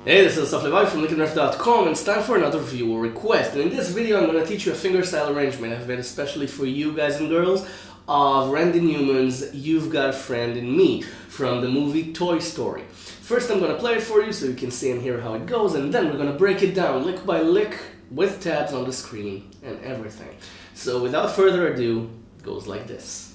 Hey, this is from LickNRiff.com, and it's time for another viewer request. And in this video I'm going to teach you a fingerstyle arrangement I've made especially for you guys and girls of Randy Newman's You've Got a Friend in Me from the movie Toy Story. First I'm going to play it for you so you can see and hear how it goes, and then we're going to break it down lick by lick with tabs on the screen and everything. So without further ado, it goes like this.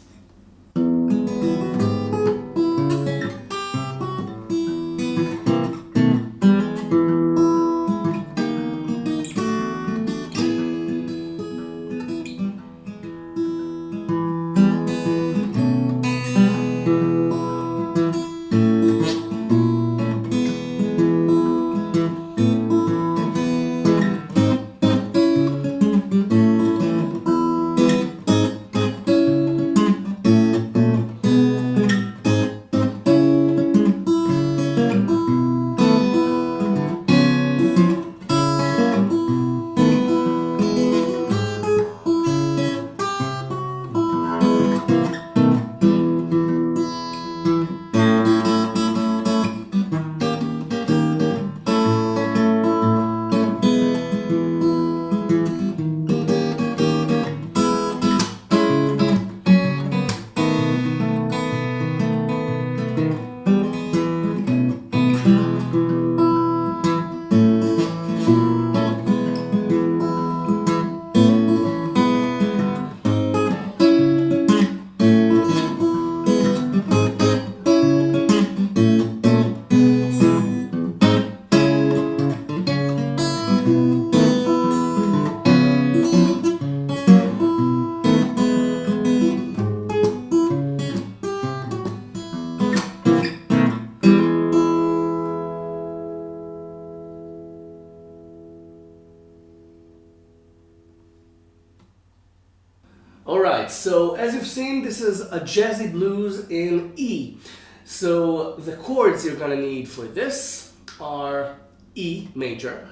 Alright, so as you've seen, this is a jazzy blues in E. So the chords you're gonna need for this are E major,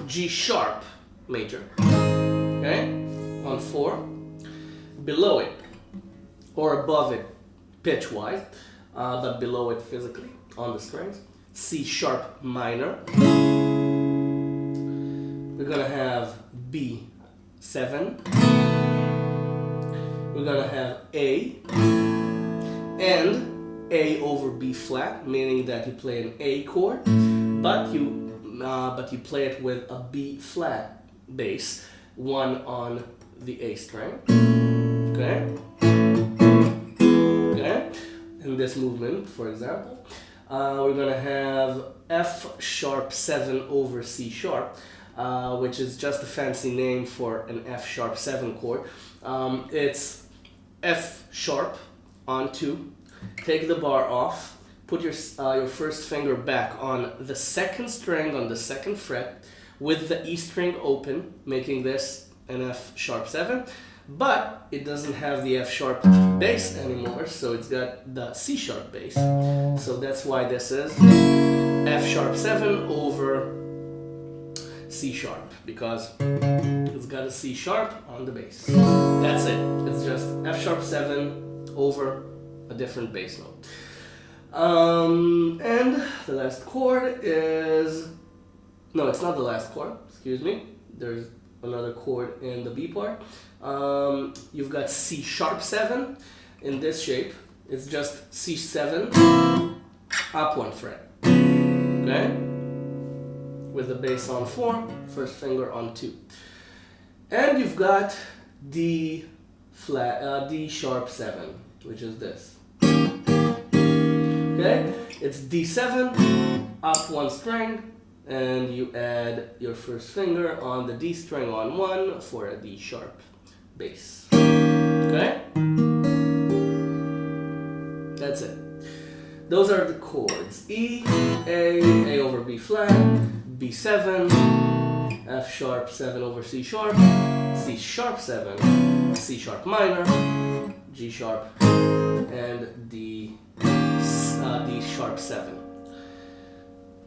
G sharp major, okay, on 4, below it, or above it pitch-wise, but below it physically on the strings, C sharp minor, we're gonna have B7, we're gonna have A, and A over B flat, meaning that you play an A chord, but you play it with a B flat bass, one on the A string, okay? Okay? In this movement, for example, we're gonna have F sharp 7 over C sharp, which is just a fancy name for an F sharp 7 chord. It's F sharp on 2, take the bar off, put your first finger back on the second string on the second fret with the E string open, making this an F sharp 7, but it doesn't have the F sharp bass anymore, so it's got the C sharp bass. So that's why this is F sharp 7 over C sharp, because it's got a C sharp on the bass. That's it. It's just F sharp 7 over a different bass note. And the last chord is... No, it's not the last chord, excuse me. There's another chord in the B part. You've got C sharp 7 in this shape. It's just C7 up 1 fret. Okay? With the bass on 4, first finger on 2. And you've got D flat, D sharp 7, which is this. Okay? It's D7, up 1 string, and you add your first finger on the D string on 1 for a D sharp bass. Okay? That's it. Those are the chords. E, A over B flat, B7, F sharp 7 over C sharp, C sharp 7, C sharp minor, G sharp, and D sharp 7.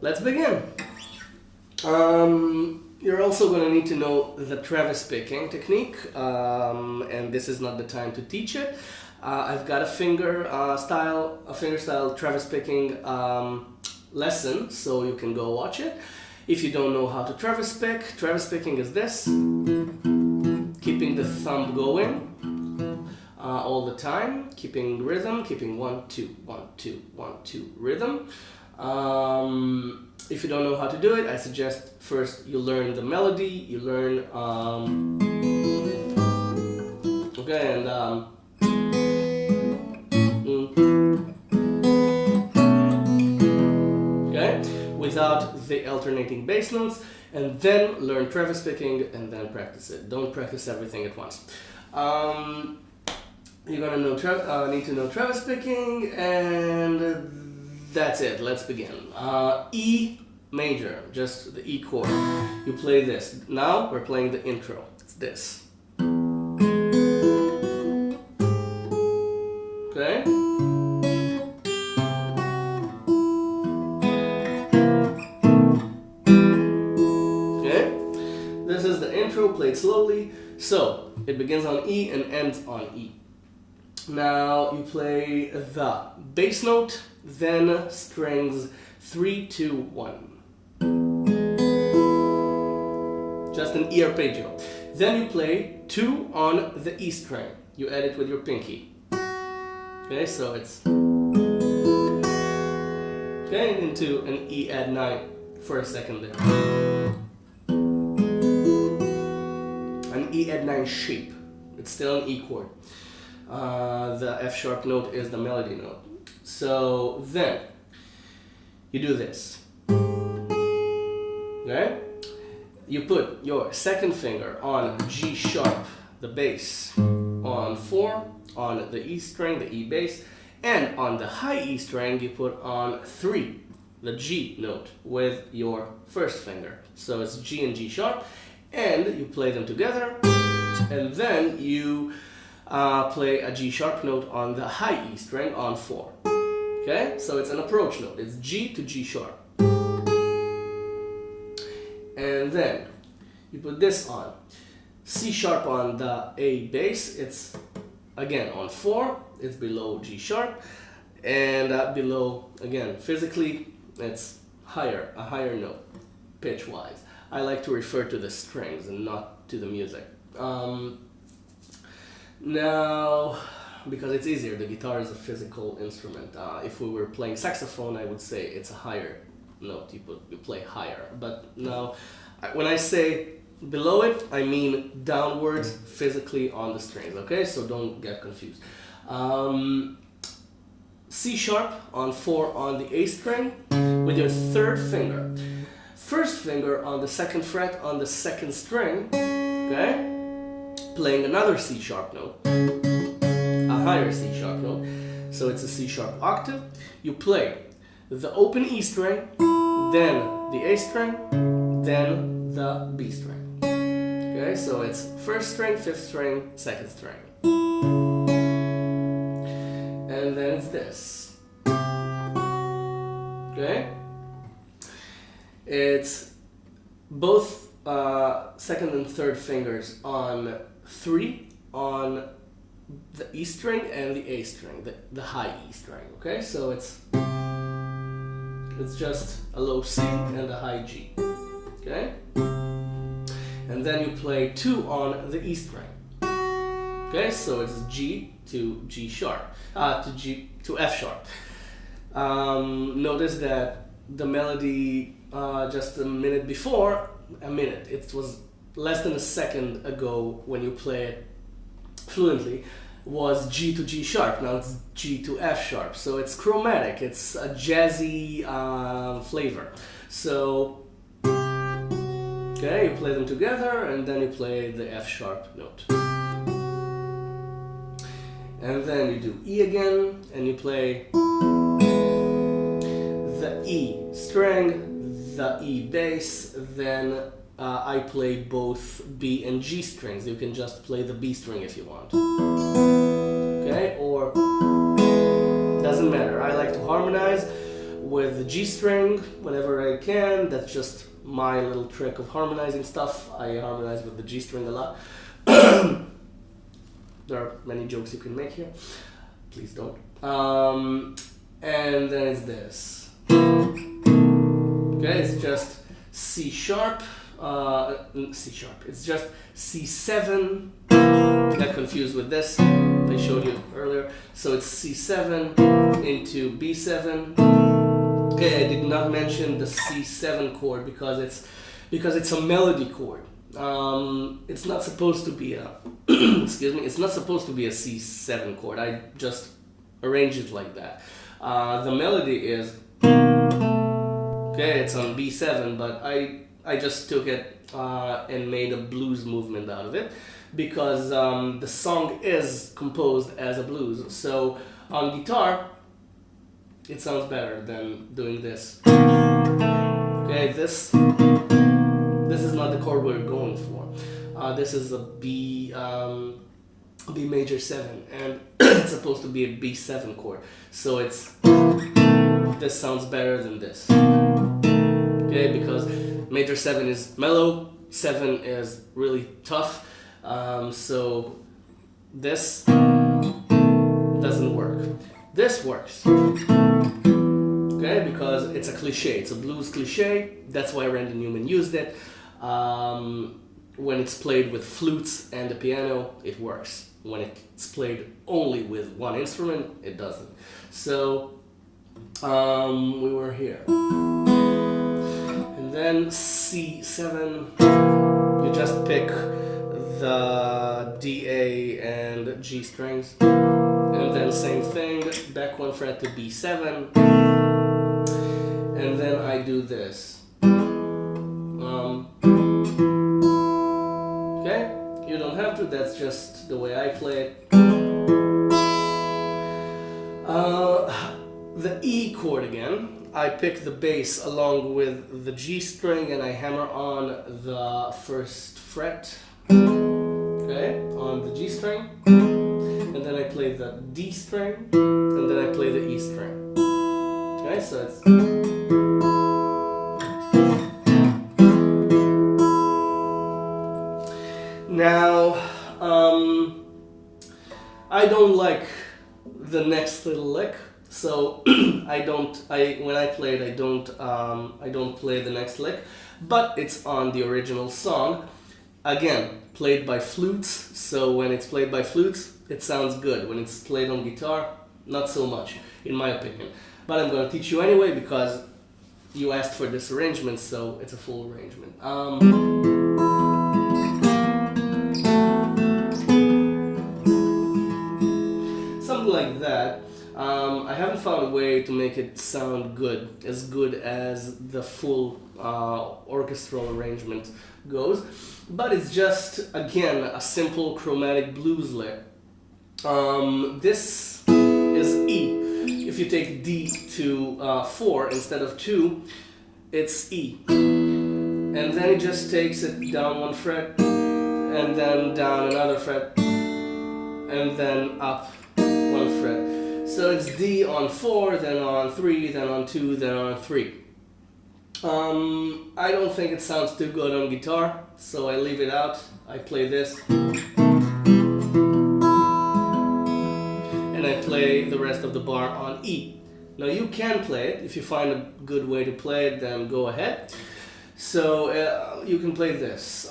Let's begin. You're also going to need to know the Travis picking technique, and this is not the time to teach it. I've got a fingerstyle Travis picking lesson, so you can go watch it. If you don't know how to Travis picking is this. Keeping the thumb going all the time, keeping rhythm, keeping 1, 2, 1, 2, 1, 2 rhythm. If you don't know how to do it, I suggest first you learn the melody, you learn, okay, and okay, without the alternating bass notes, and then learn Travis picking and then practice it. Don't practice everything at once. You're gonna know need to know Travis picking, and that's it. Let's begin. E major, just the E chord. You play this. Now we're playing the intro. It's this. Okay? Okay? This is the intro played slowly. So it begins on E and ends on E. Now you play the bass note, then strings 3, 2, 1. Just an E arpeggio. Then you play 2 on the E string. You add it with your pinky. Okay, so it's okay into an E add 9 for a second there. An E add 9 shape. It's still an E chord. The F sharp note is the melody note. So then you do this. Okay? You put your second finger on G sharp, the bass, on 4, on the E string, the E bass, and on the high E string you put on 3, the G note, with your first finger. So it's G and G sharp, and you play them together, and then you play a G sharp note on the high E string on 4. Okay, so it's an approach note. It's G to G sharp. And then you put this on. C sharp on the A bass. It's again on 4. It's below G sharp. And below, again, physically, it's higher, a higher note, pitch-wise. I like to refer to the strings and not to the music. Now, because it's easier, the guitar is a physical instrument. If we were playing saxophone, I would say it's a higher note, you play higher. But now, when I say below it, I mean downwards physically on the strings, okay? So don't get confused. C sharp on 4 on the A string with your third finger. First finger on the second fret on the second string, okay? Playing another C sharp note, a higher C sharp note, so it's a C sharp octave. You play the open E string, then the A string, then the B string. Okay, so it's first string, fifth string, second string. And then it's this. Okay? It's both second and third fingers on 3 on the E string and the A string, the high E string. Okay, so it's just a low C and a high G. Okay, and then you play 2 on the E string. Okay, so it's G to G sharp, to F sharp. Notice that the melody just a minute before, it was less than a second ago when you play it fluently, was G to G sharp. Now it's G to F sharp. So it's chromatic, it's a jazzy flavor. So, okay, you play them together and then you play the F sharp note. And then you do E again and you play the E string, the E bass, then I play both B and G strings. You can just play the B string if you want. Okay, or doesn't matter. I like to harmonize with the G string whenever I can. That's just my little trick of harmonizing stuff. I harmonize with the G string a lot. There are many jokes you can make here. Please don't. And then it's this. Okay, it's just C sharp, C sharp. It's just C7. Got confused with this. I showed you earlier. So it's C7 into B7. Okay, I did not mention the C7 chord because it's a melody chord. It's not supposed to be a excuse me. It's not supposed to be a C7 chord. I just arranged it like that. The melody is okay. It's on B7, but I just took it and made a blues movement out of it because the song is composed as a blues. So on guitar, it sounds better than doing this. Okay, this is not the chord we're going for. This is a B major 7, and it's supposed to be a B7 chord. So this sounds better than this. Okay, because major 7 is mellow, 7 is really tough. So this doesn't work. This works. Okay, because it's a cliche. It's a blues cliche. That's why Randy Newman used it. When it's played with flutes and the piano, it works. When it's played only with one instrument, it doesn't. So we were here. And then C7, you just pick the D, A, and G strings. And then same thing, back one fret to B7. And then I do this. Okay, you don't have to, that's just the way I play it. The E chord again, I pick the bass along with the G string and I hammer on the first fret, okay, on the G string, and then I play the D string, and then I play the E string. Okay, so it's now, I don't like the next little lick, so when I play it, I don't play the next lick, but it's on the original song. Again, played by flutes, so when it's played by flutes, it sounds good. When it's played on guitar, not so much, in my opinion. But I'm going to teach you anyway because you asked for this arrangement, so it's a full arrangement. Like that. I haven't found a way to make it sound good as the full orchestral arrangement goes, but it's just, again, a simple chromatic blues lick. This is E. If you take D to 4 instead of 2, it's E. And then it just takes it down one fret, and then down another fret, and then up one fret. So it's D on 4, then on 3, then on 2, then on 3. I don't think it sounds too good on guitar, so I leave it out. I play this. And I play the rest of the bar on E. Now you can play it. If you find a good way to play it, then go ahead. So you can play this.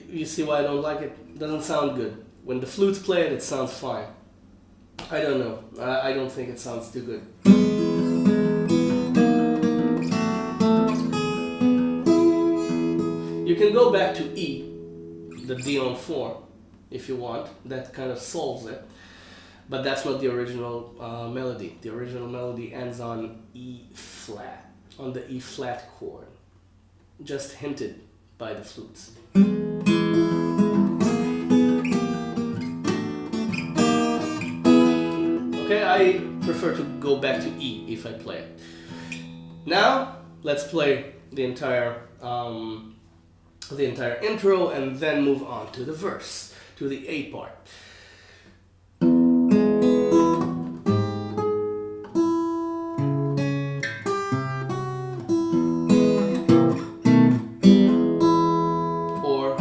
You see why I don't like it? It doesn't sound good. When the flutes play it, it sounds fine. I don't know. I don't think it sounds too good. You can go back to E, the D on 4, if you want. That kind of solves it. But that's not the original melody. The original melody ends on E flat, on the E flat chord. Just hinted by the flutes. Okay, I prefer to go back to E if I play it. Now, let's play the entire intro and then move on to the verse, to the A part. Or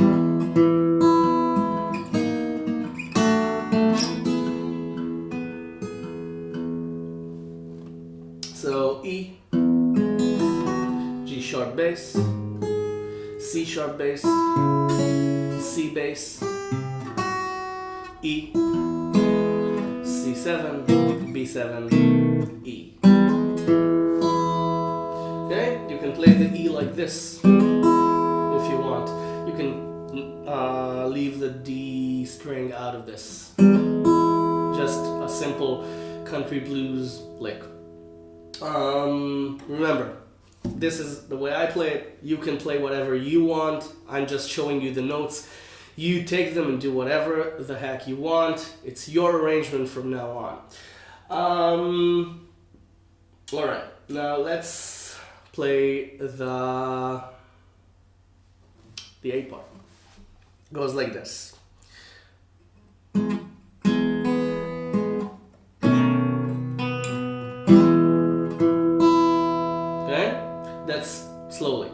So E, G sharp bass, C sharp bass, C bass, E, C7, B7, E. Okay, you can play the E like this if you want. You can leave the D string out of this. Just a simple country blues lick. Remember, this is the way I play it. You can play whatever you want. I'm just showing you the notes. You take them and do whatever the heck you want. It's your arrangement from now on. Alright, now let's play the A part. Goes like this. Okay? That's slowly.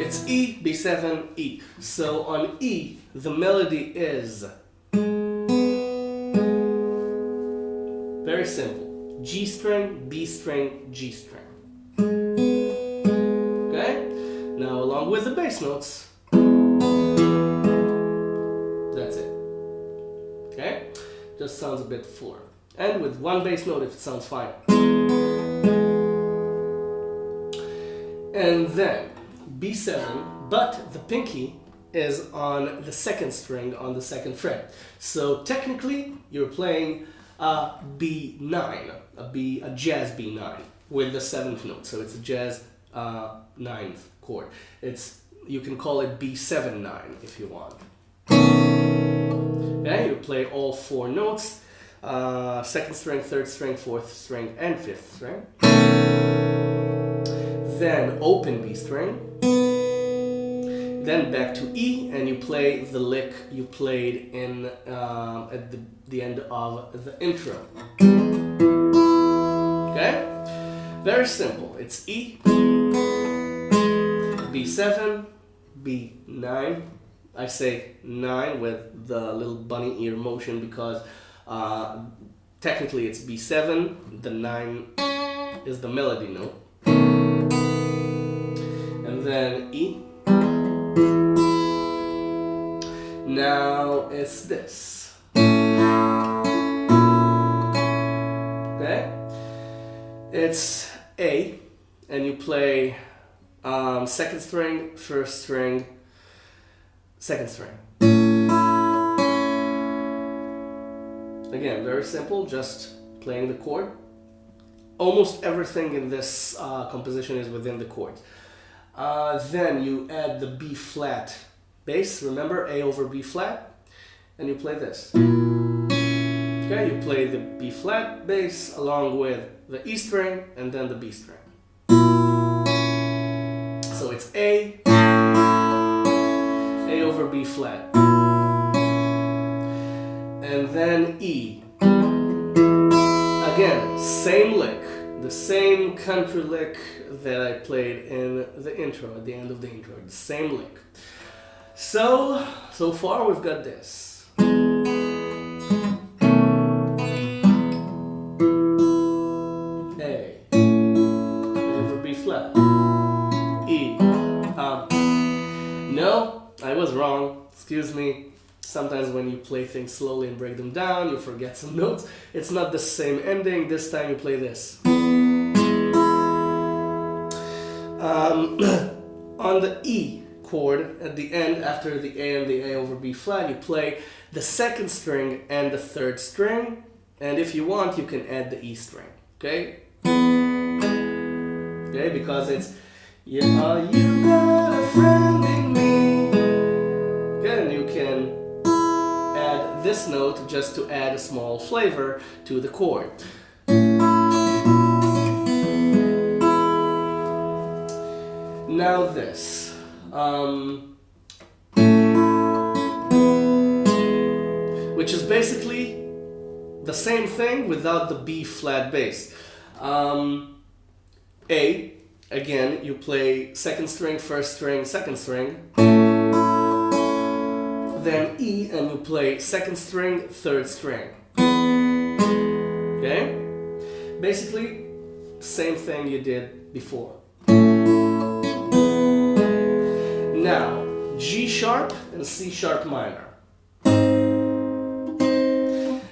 It's E, B7, E. So on E, the melody is very simple. G string, B string, G string. Okay? Now along with the bass notes, that's it. Okay? Just sounds a bit fuller. And with one bass note, it sounds fine. And then B7, but the pinky is on the second string on the second fret. So technically, you're playing a B9, a jazz B9 with the 7th note. So it's a jazz 9th chord. You can call it B7-9 if you want. Okay, you play all 4 notes, 2nd string, 3rd string, 4th string, and 5th string. Then open B string. Then back to E, and you play the lick you played in at the end of the intro. Okay? Very simple. It's E, B7, B9. I say 9 with the little bunny ear motion because technically it's B7. The 9 is the melody note. And then E. Now it's this. Okay? It's A, and you play 2nd string, 1st string, 2nd string. Again, very simple, just playing the chord. Almost everything in this composition is within the chord. Then you add the B flat bass, remember, A over B flat, and you play this. Okay, you play the B flat bass along with the E string and then the B string. So it's A over B flat, and then E. Again, same lick, the same country lick that I played in the intro, at the end of the intro, the same lick. So far we've got this. A over B flat, E. No, I was wrong, excuse me. Sometimes when you play things slowly and break them down, you forget some notes. It's not the same ending, this time you play this. On the E chord, at the end, after the A and the A over B flat, you play the 2nd string and the 3rd string, and if you want, you can add the E string, okay? Okay, because it's, you got a friend in me. Okay, and you can add this note just to add a small flavor to the chord. Now this. Which is basically the same thing without the B flat bass. A, again, you play 2nd string, 1st string, 2nd string. Then E, and you play 2nd string, 3rd string. Okay? Basically, same thing you did before. Now, G sharp and C sharp minor.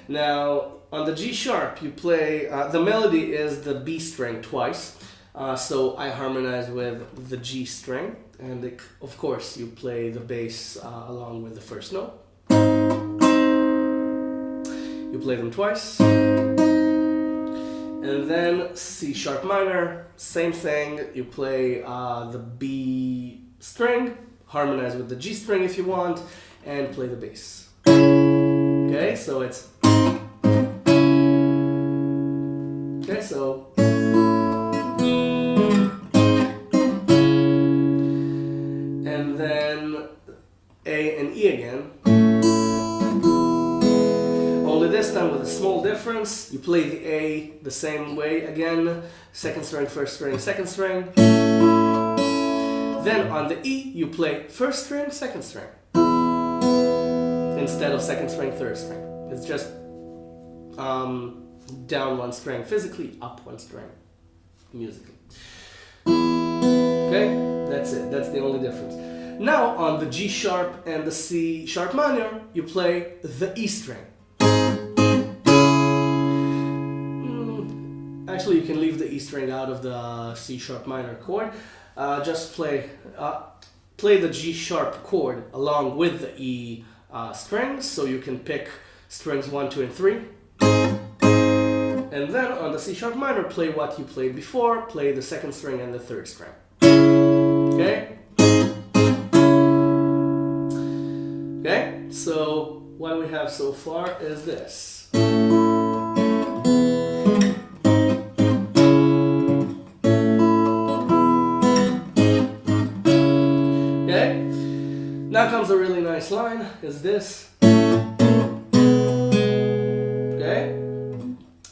Now, on the G sharp, you play, the melody is the B string twice. So I harmonize with the G string, and of course you play the bass along with the first note. You play them twice. And then C sharp minor, same thing. You play the B string, harmonize with the G string if you want, and play the bass. Okay, so it's... Okay, so... And then A and E again. Only this time with a small difference. You play the A the same way again. Second string, first string, second string. Then on the E, you play first string, second string. Instead of second string, third string. It's just down one string physically, up one string musically. Okay, that's it. That's the only difference. Now on the G sharp and the C sharp minor, you play the E string. Actually, you can leave the E string out of the C sharp minor chord. Just play the G sharp chord along with the E strings, so you can pick strings 1, 2, and 3. And then on the C sharp minor, play what you played before, play the second string and the third string. Okay? Okay, so what we have so far is this. Okay, now comes a really nice line, is this. Okay,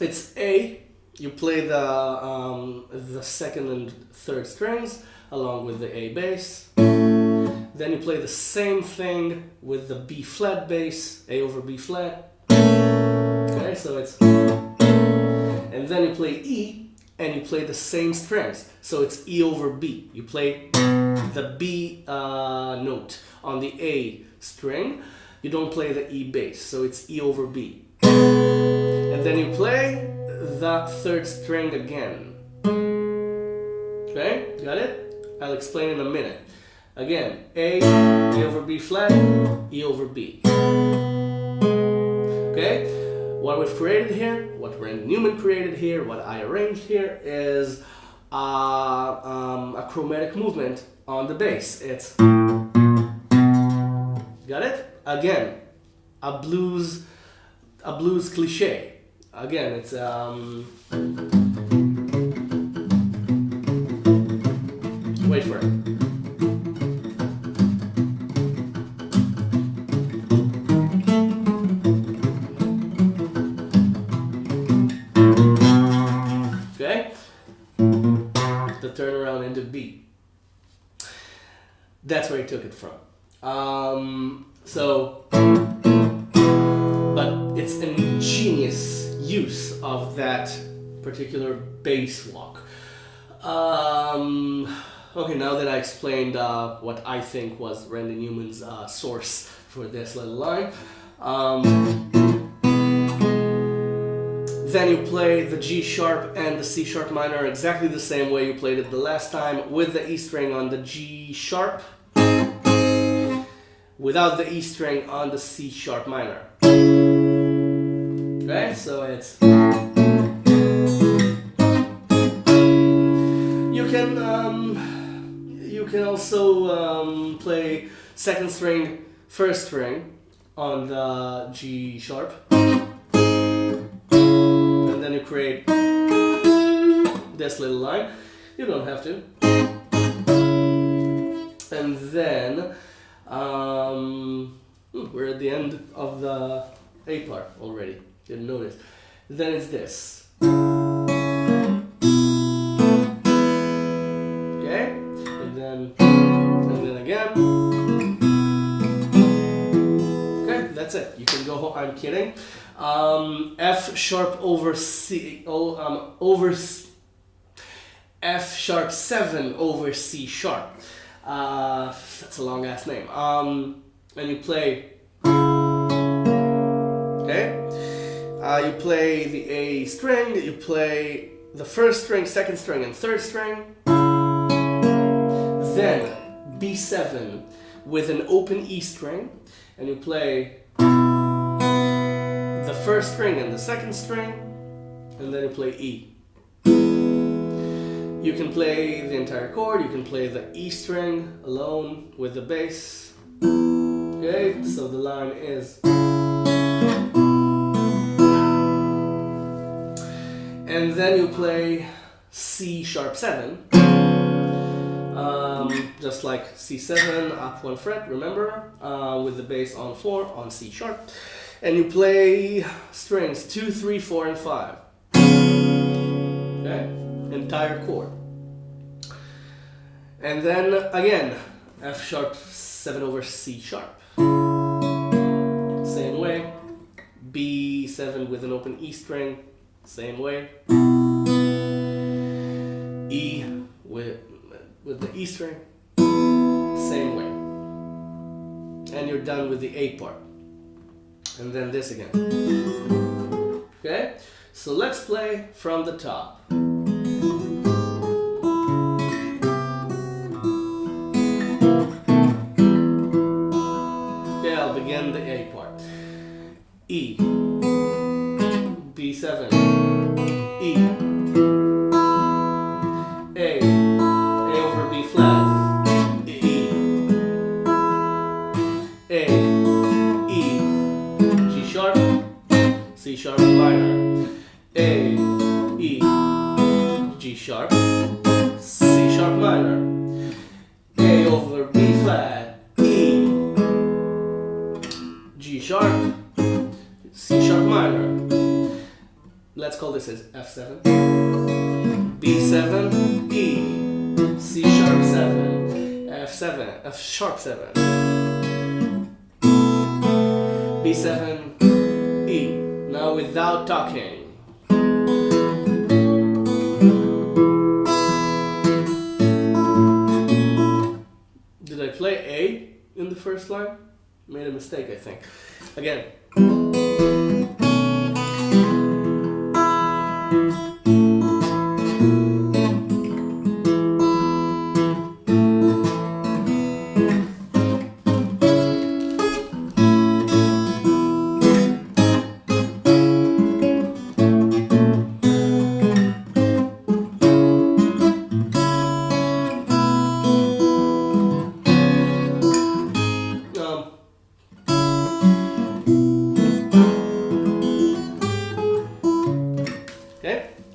it's A, you play the second and third strings along with the A bass. Then you play the same thing with the B flat bass, A over B flat. Okay, so it's... And then you play E, and you play the same strings. So it's E over B. You play the B note on the A string. You don't play the E bass, so it's E over B. And then you play the third string again. Okay, got it? I'll explain in a minute. Again, A, E over B flat, E over B. Okay, what we've created here, what Randy Newman created here, what I arranged here is a chromatic movement on the bass. It's... Got it? Again, a blues cliche. Again, it's wait for it. Okay? The turnaround into B. That's where he took it from. But it's an ingenious use of that particular bass walk. Okay, now that I explained what I think was Randy Newman's source for this little line, then you play the G sharp and the C sharp minor exactly the same way you played it the last time, with the E string on the G sharp, without the E string on the C sharp minor. Okay, so it's... You can also play second string, first string on the G sharp, and then you create this little line. You don't have to. And then we're at the end of the A part already. Didn't notice. Then it's this. Okay, and then again. Okay, that's that's it. You can go home. I'm kidding. F sharp over C, F sharp 7 over C sharp. That's a long ass name. And you play, okay? You play the A string, you play the first string, second string, and third string. Then B7 with an open E string, and you play the first string and the second string, and then you play E. You can play the entire chord, you can play the E string alone with the bass. Okay, so the line is. And then you play C sharp 7. Just like C7, up 1 fret, remember? With the bass on 4 on C sharp. And you play strings 2, 3, 4, and 5. Okay? Entire chord. And then again, F sharp 7 over C sharp. Same way. B7 with an open E string. Same way. E with the E string. Same way. And you're done with the A part. And then this again. Okay? So let's play from the top. Okay, I'll begin the A part. E, B7, E, A over B flat, E, A, E, G sharp, C sharp minor, A, E, G sharp, C sharp minor, A over B flat, E, G sharp, C sharp minor. Let's call this as F7, B7, E, C sharp 7, F7, F sharp 7, B7, E. Now without talking. Did I play A in the first line? Made a mistake, I think. Again.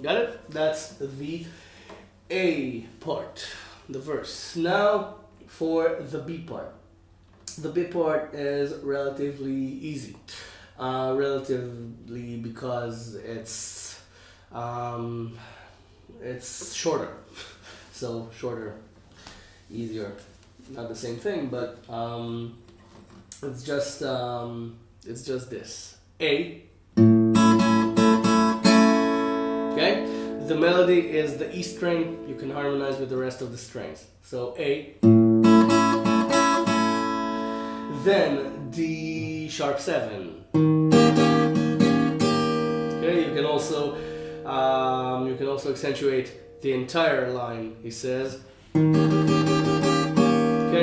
Got it? That's the A part, the verse. Now for the B part. The B part is relatively easy. Relatively because it's shorter. So shorter, easier, not the same thing, but it's just this. A. Okay? The melody is the E string. You can harmonize with the rest of the strings. So A. Then D sharp 7. Okay, you can also accentuate the entire line, he says. Okay,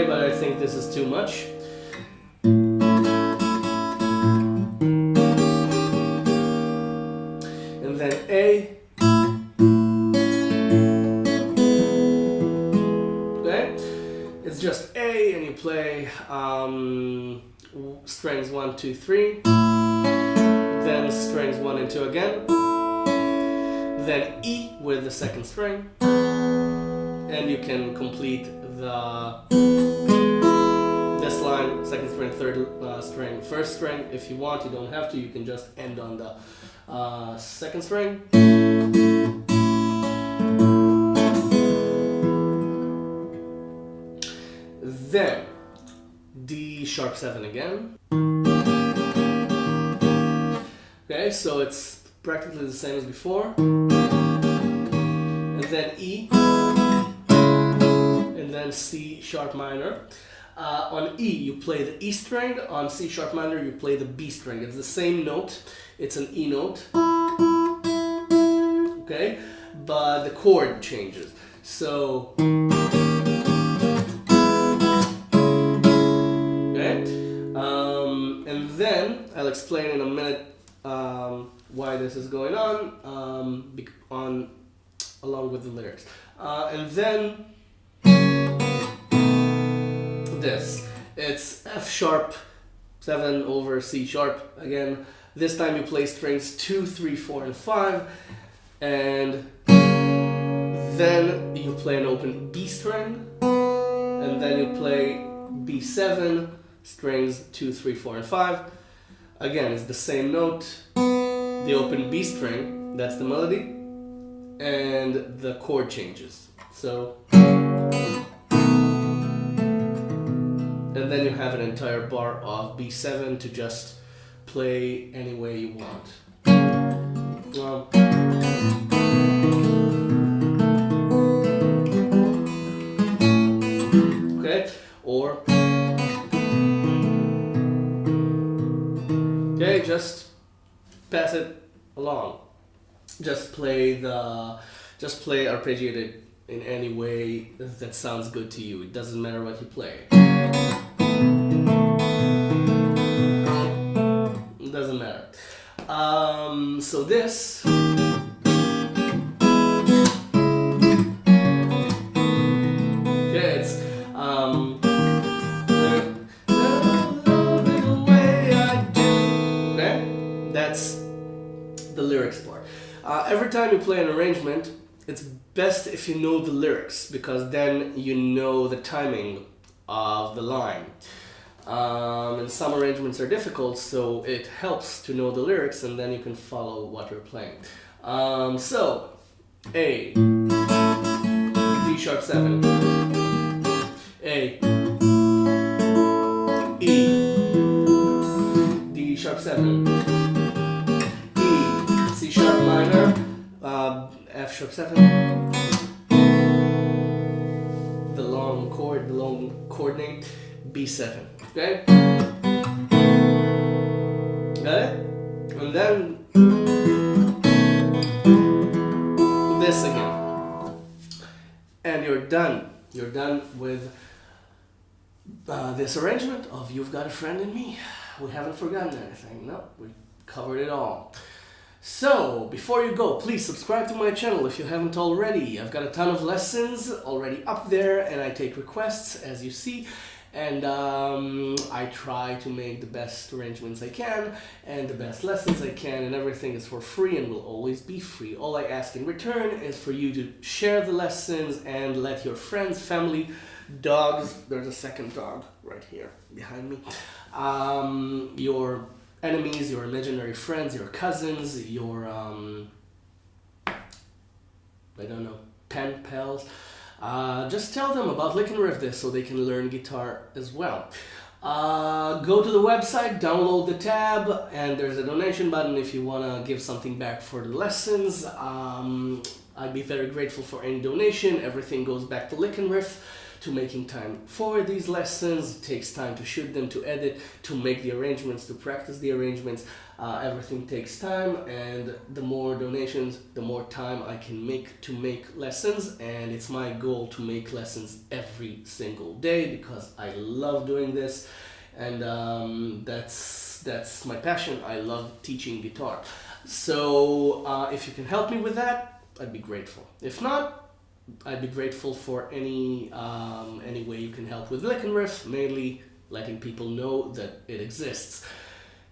but I think this is too much. And then A. It's just A, and you play strings 1, 2, 3, then strings 1 and 2 again, then E with the second string, and you can complete this line, second string, third string, first string. If you want, you don't have to, you can just end on the second string. Then D sharp 7 again. Okay, so it's practically the same as before. And then E, and then C sharp minor. On E, you play the E string. On C sharp minor, you play the B string. It's the same note. It's an E note. Okay, but the chord changes. So, okay, and then I'll explain in a minute why this is going on, along with the lyrics. And then this, it's F sharp 7 over C sharp again. This time you play strings 2, 3, 4, and 5, and then you play an open B string, and then you play B7 strings 2, 3, 4, and 5. Again, it's the same note, the open B string, that's the melody, and the chord changes. So, and then you have an entire bar of B7 to just play any way you want. Okay, or okay, just pass it along. Just play arpeggiated in any way that sounds good to you. It doesn't matter what you play. It doesn't matter. So this, okay, it's okay, that's the lyrics part. Every time you play an arrangement, it's best if you know the lyrics, because then you know the timing of the line. And some arrangements are difficult, so it helps to know the lyrics, and then you can follow what you're playing. So, A, D sharp 7, A, E, D sharp 7, E, C sharp minor, F sharp 7, the long chord name, B7. Okay? Got it? And then this again. And you're done. You're done with this arrangement of You've Got a Friend in Me. We haven't forgotten anything. No, we covered it all. So, before you go, please subscribe to my channel if you haven't already. I've got a ton of lessons already up there, and I take requests, as you see. And I try to make the best arrangements I can and the best lessons I can, and everything is for free and will always be free. All I ask in return is for you to share the lessons and let your friends, family, dogs, there's a second dog right here behind me, your enemies, your imaginary friends, your cousins, your, I don't know, pen pals. Just tell them about LickNRiff this so they can learn guitar as well. Go to the website, download the tab, and there's a donation button if you want to give something back for the lessons. I'd be very grateful for any donation. Everything goes back to LickNRiff, to making time for these lessons. It takes time to shoot them, to edit, to make the arrangements, to practice the arrangements. Everything takes time, and the more donations, the more time I can make to make lessons, and it's my goal to make lessons every single day because I love doing this, and that's my passion. I love teaching guitar. So if you can help me with that, I'd be grateful. If not, I'd be grateful for any way you can help with LickNRiff, mainly letting people know that it exists.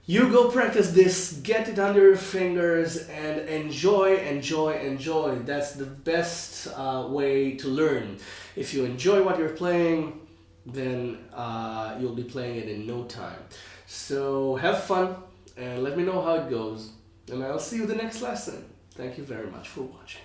You go practice this, get it under your fingers, and enjoy, enjoy, enjoy. That's the best way to learn. If you enjoy what you're playing, then you'll be playing it in no time. So have fun, and let me know how it goes. And I'll see you the next lesson. Thank you very much for watching.